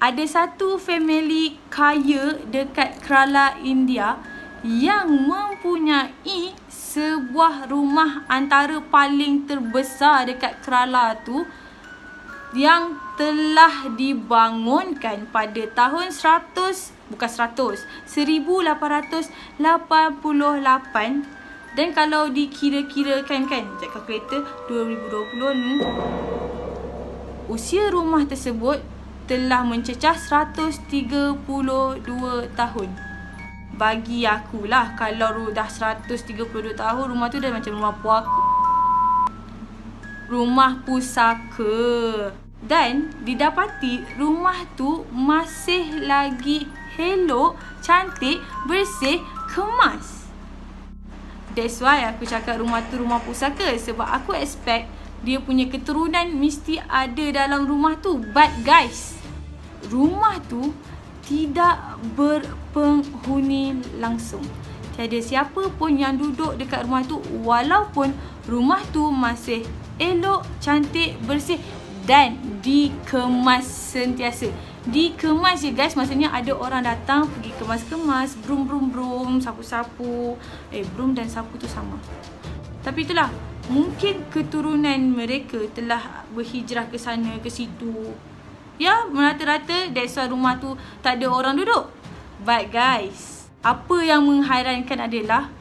ada satu family kaya dekat Kerala, India yang mempunyai sebuah rumah antara paling terbesar dekat Kerala tu yang telah dibangunkan pada tahun 1888. Dan kalau dikira-kirakan kan, cek kalkulator, 2020 ni, usia rumah tersebut telah mencecah 132 tahun. Bagi akulah, kalau dah 132 tahun, rumah tu dah macam rumah pusaka. Dan didapati rumah tu masih lagi elok, cantik, bersih, kemas. That's why aku cakap rumah tu rumah pusaka. Sebab aku expect dia punya keturunan mesti ada dalam rumah tu. But guys, rumah tu tidak berpenghuni langsung. Tiada siapa pun yang duduk dekat rumah tu, walaupun rumah tu masih elok, cantik, bersih dan dikemas sentiasa. Dikemas je guys, maksudnya ada orang datang pergi kemas-kemas, brum, sapu-sapu. Brum dan sapu tu sama. Tapi itulah, mungkin keturunan mereka telah berhijrah ke sana, ke situ. Ya, merata-rata that's why rumah tu tak ada orang duduk. But guys, apa yang menghairankan adalah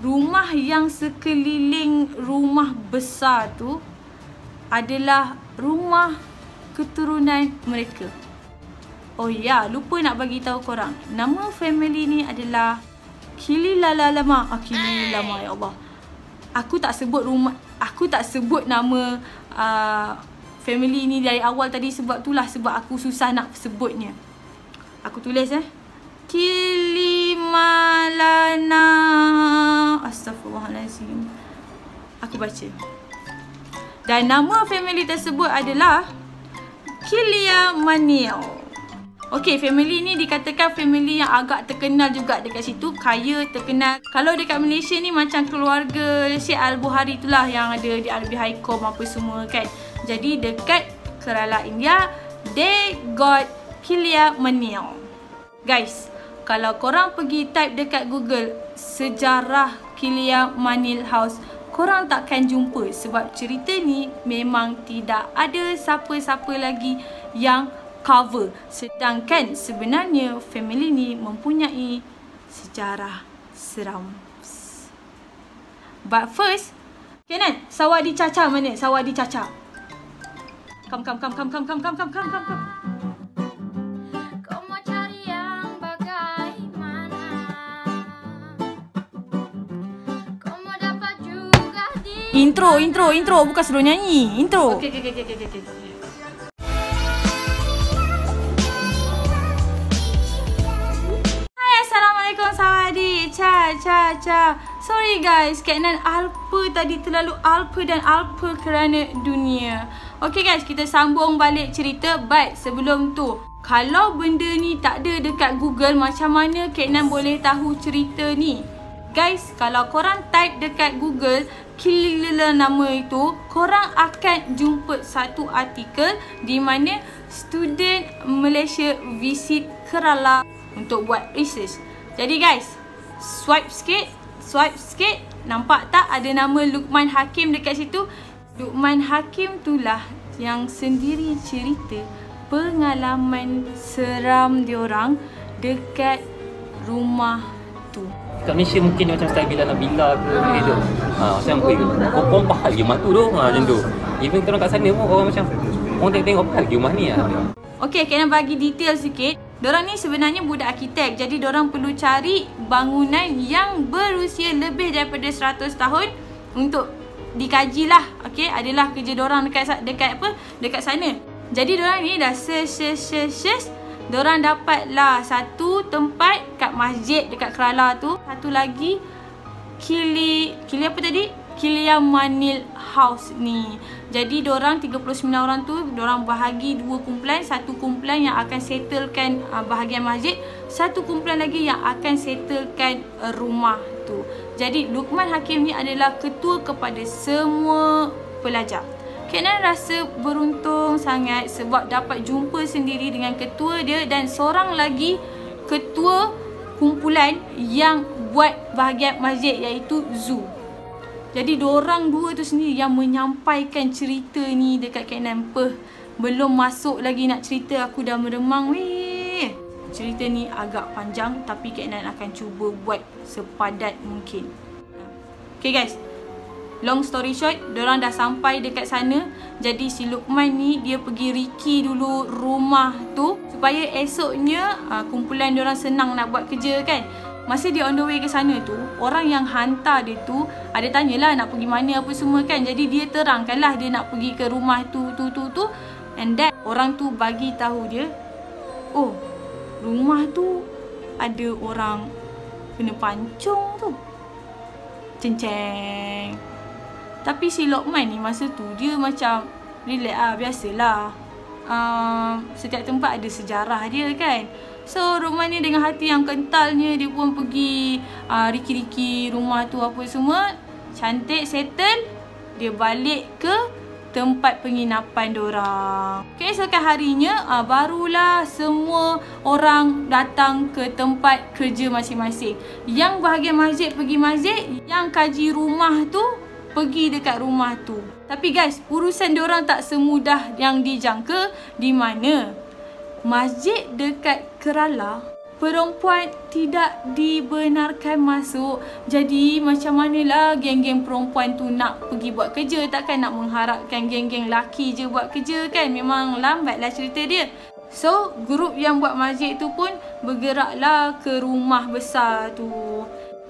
rumah yang sekeliling rumah besar tu adalah rumah keturunan mereka. Oh ya, lupa nak bagi tahu korang. Nama family ni adalah Kililalama. Kililalama, ya Allah. Aku tak sebut nama family ni dari awal tadi sebab aku susah nak sebutnya. Aku tulis Kilimalana. Astaghfirullahalazim. Aku baca. Dan nama family tersebut adalah Kilia Manil. Okey, family ni dikatakan family yang agak terkenal juga dekat situ. Kaya, terkenal. Kalau dekat Malaysia ni macam keluarga Syed Al-Buhari itulah yang ada di Albi Haikom apa semua kan. Jadi dekat Kerala, India, they got Kilia Manil. Guys, kalau korang pergi type dekat Google sejarah Kilia Manil House, korang takkan jumpa sebab cerita ni memang tidak ada siapa-siapa lagi yang cover. Sedangkan sebenarnya family ni mempunyai sejarah seram. But first, Kenan, Sawadi Caca mana? Sawadi Caca. Come. Intro, bukan suruh nyanyi. Intro. Okay. Hai, Assalamualaikum Sawadi. Ca. Sorry guys, Kenan alpa tadi terlalu alpa dan alpa kerana dunia. Okay guys, kita sambung balik cerita. But sebelum tu, kalau benda ni tak ada dekat Google, macam mana Kenan boleh tahu cerita ni? Guys, kalau korang type dekat Google Kilila nama itu, korang akan jumpa satu artikel di mana student Malaysia visit Kerala untuk buat research. Jadi guys, swipe sikit, nampak tak ada nama Luqman Hakim dekat situ? Luqman Hakim itulah yang sendiri cerita pengalaman seram diorang dekat rumah tu. Kat Malaysia mungkin dia macam style bila ke gitu. Macam korang pahal je rumah tu tu. Macam tu. Even kita orang kat sana pun orang macam orang tengok pahal je rumah ni . Okay, kena bagi detail sikit. Diorang ni sebenarnya budak arkitek. Jadi diorang perlu cari bangunan yang berusia lebih daripada 100 tahun untuk dikaji lah. Okay, adalah kerja diorang dekat sana. Jadi diorang ni dah search. Diorang dapatlah satu tempat kat masjid dekat Kerala tu. Satu lagi Kili apa tadi? Kilia Manil House ni. Jadi diorang 39 orang tu, diorang bahagi dua kumpulan. Satu kumpulan yang akan settlekan bahagian masjid, satu kumpulan lagi yang akan settlekan rumah tu. Jadi Luqman Hakim ni adalah ketua kepada semua pelajar. Kak Nan rasa beruntung sangat sebab dapat jumpa sendiri dengan ketua dia dan seorang lagi ketua kumpulan yang buat bahagian masjid, iaitu Zu. Jadi diorang dua tu sendiri yang menyampaikan cerita ni dekat Kak Nan. Belum masuk lagi nak cerita, aku dah meremang weh. Cerita ni agak panjang tapi Kak Nan akan cuba buat sepadat mungkin. Okay guys, long story short, diorang dah sampai dekat sana. Jadi si Luqman ni dia pergi Ricky dulu rumah tu supaya esoknya kumpulan diorang senang nak buat kerja kan. Masa dia on the way ke sana tu, orang yang hantar dia tu ada tanyalah nak pergi mana apa semua kan. Jadi dia terangkanlah dia nak pergi ke rumah tu. And then orang tu bagi tahu dia, oh, rumah tu ada orang kena pancung tu. Cenceng. Tapi si Luqman ni masa tu dia macam relax lah, biasalah. Setiap tempat ada sejarah dia kan. So Luqman ni dengan hati yang kentalnya dia pun pergi Riki-Riki rumah tu apa semua. Cantik, settle. Dia balik ke tempat penginapan diorang. Keesokan harinya barulah semua orang datang ke tempat kerja masing-masing. Yang bahagian masjid pergi masjid, yang kaji rumah tu pergi dekat rumah tu. Tapi guys, urusan diorang tak semudah yang dijangka, di mana masjid dekat Kerala perempuan tidak dibenarkan masuk. Jadi macam manalah geng-geng perempuan tu nak pergi buat kerja. Takkan nak mengharapkan geng-geng lelaki je buat kerja kan. Memang lambatlah cerita dia. So grup yang buat masjid tu pun bergeraklah ke rumah besar tu.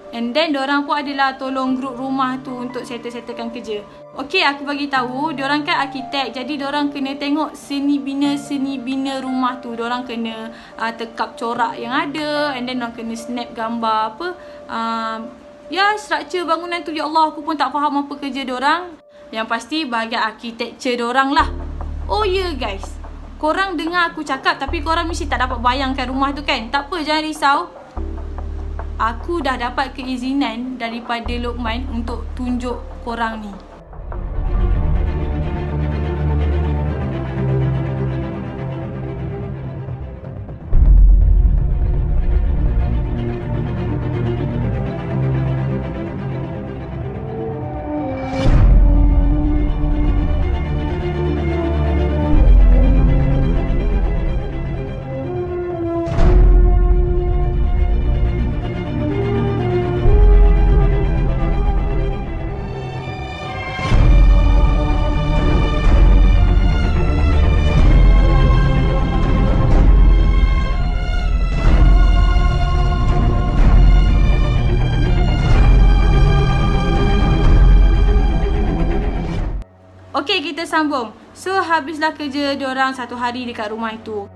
And then diorang pun adalah tolong grup rumah tu untuk settle-settlekan kerja. Okay, aku bagi tahu, diorang kan arkitek. Jadi diorang kena tengok seni bina rumah tu. Diorang kena tekap corak yang ada. And then diorang kena snap gambar apa. Ya, struktur bangunan tu. Ya Allah, aku pun tak faham apa kerja diorang. Yang pasti bahagian arkitektur diorang lah. Oh ya guys, korang dengar aku cakap tapi korang mesti tak dapat bayangkan rumah tu kan. Tak apa, jangan risau. Aku dah dapat keizinan daripada Luqman untuk tunjuk korang ni. Okay, kita sambung. So, habislah kerja diorang satu hari dekat rumah itu.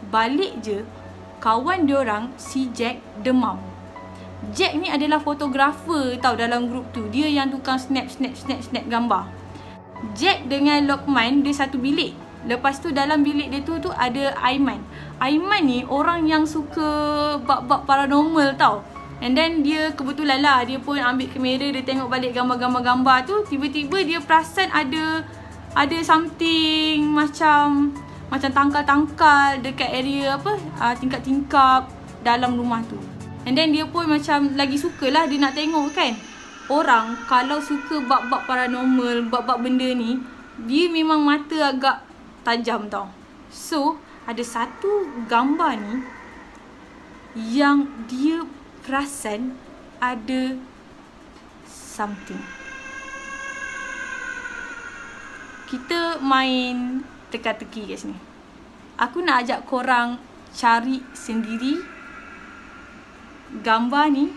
Balik je, kawan diorang si Jack demam. Jack ni adalah fotografer tau dalam grup tu. Dia yang tukang snap gambar. Jack dengan Luqman dia satu bilik. Lepas tu dalam bilik dia tu ada Aiman. Aiman ni orang yang suka bab-bab paranormal tau. And then dia kebetulan lah, dia pun ambil kamera, dia tengok balik gambar-gambar tu. Tiba-tiba dia perasan ada something macam tangkal-tangkal dekat area apa, tingkap-tingkap dalam rumah tu. And then dia pun macam lagi sukalah dia nak tengok kan. Orang kalau suka bab-bab paranormal, bab-bab benda ni, dia memang mata agak tajam tau. So ada satu gambar ni yang dia perasan ada something. Kita main teka-teki kat sini. Aku nak ajak korang cari sendiri gambar ni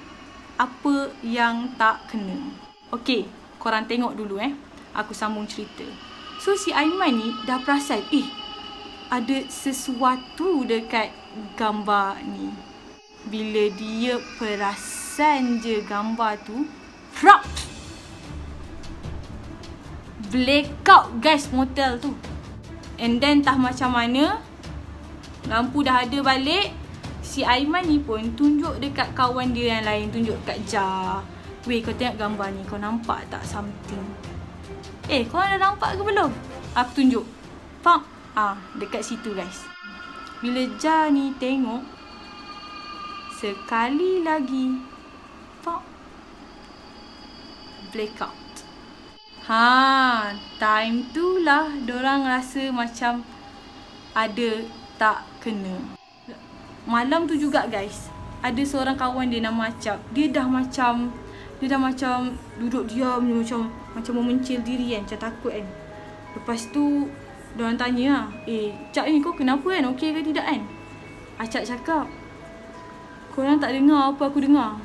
apa yang tak kena. Okey, korang tengok dulu aku sambung cerita. So si Aiman ni dah perasan, ada sesuatu dekat gambar ni. Bila dia perasan je gambar tu, frap! Blackout guys motel tu. And then entah macam mana, lampu dah ada balik. Si Aiman ni pun tunjuk dekat kawan dia yang lain, tunjuk dekat Jar. Weh, kau tengok gambar ni, kau nampak tak something? korang dah nampak ke belum? Aku tunjuk. Faham? Dekat situ guys. Bila Jah ni tengok, sekali lagi, faham? Blackout. Time tu lah dorang rasa macam ada tak kena. Malam tu juga guys, ada seorang kawan dia nama Acap. Dia dah macam duduk diam, macam memencil diri kan, macam takut kan. Lepas tu dorang tanya lah, Cap ni kau kenapa kan, okey ke tidak kan? Acap cakap, korang tak dengar apa aku dengar.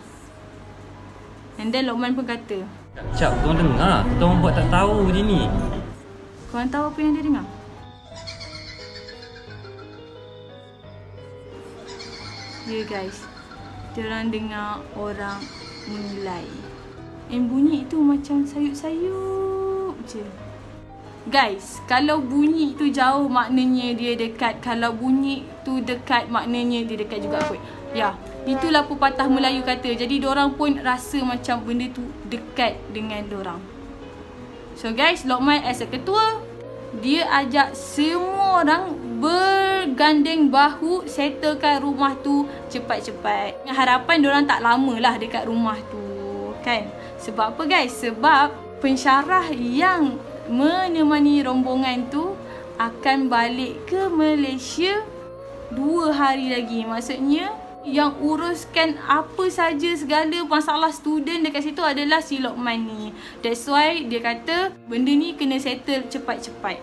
And then Lokman pun kata, Cap, korang dengar? Korang buat tak tahu je ni. korang tahu apa yang dia dengar? Ya guys, diorang dengar orang menilai. And bunyi tu macam sayup-sayup je. Guys, kalau bunyi tu jauh maknanya dia dekat. Kalau bunyi tu dekat maknanya dia dekat juga kot. Ya, itulah pepatah Melayu kata. Jadi diorang pun rasa macam benda tu dekat dengan diorang. So guys, Lokman as a ketua, dia ajak semua orang bergandeng bahu settlekan rumah tu cepat-cepat. Dengan harapan diorang tak lama lah dekat rumah tu kan. Sebab apa guys? Sebab pensyarah yang menemani rombongan tu akan balik ke Malaysia 2 hari lagi. Maksudnya yang uruskan apa saja segala masalah student dekat situ adalah si Lokman ni. That's why dia kata benda ni kena settle cepat-cepat.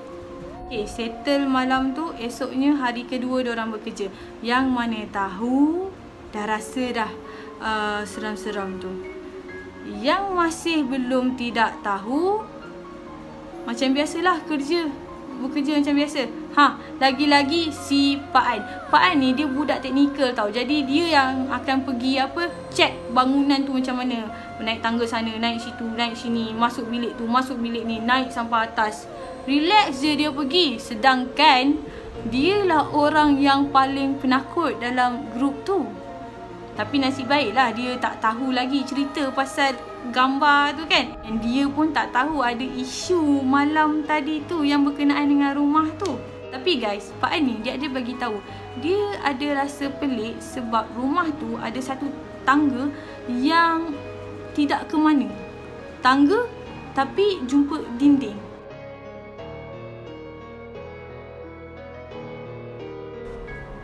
Okay, settle malam tu, esoknya hari kedua diorang bekerja. Yang mana tahu dah rasa dah seram-seram tu. Yang masih belum tidak tahu, macam biasalah bekerja macam biasa. Lagi-lagi si Pak An. Pak An ni dia budak teknikal tau. Jadi dia yang akan pergi check bangunan tu macam mana. Naik tangga sana, naik situ, naik sini, masuk bilik tu, masuk bilik ni, naik sampai atas. Relax je dia pergi. Sedangkan dialah orang yang paling penakut dalam grup tu. Tapi nasib baiklah dia tak tahu lagi cerita pasal gambar tu kan. Dan dia pun tak tahu ada isu malam tadi tu yang berkenaan dengan rumah tu. Tapi guys, Pak An ni dia ada bagi tahu. Dia ada rasa pelik sebab rumah tu ada satu tangga yang tidak ke mana. Tangga tapi jumpa dinding.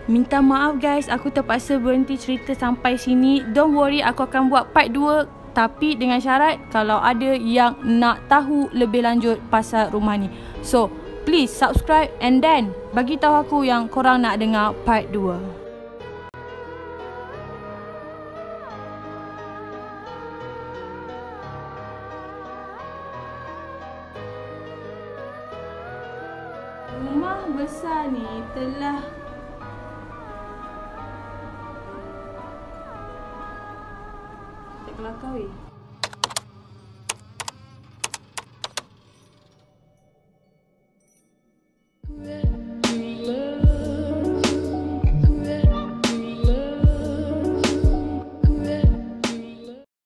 Minta maaf guys, aku terpaksa berhenti cerita sampai sini. Don't worry, aku akan buat part 2. Tapi dengan syarat kalau ada yang nak tahu lebih lanjut pasal rumah ni. So, please subscribe and then bagi tahu aku yang korang nak dengar part 2. Rumah besar ni telah kelakar weh.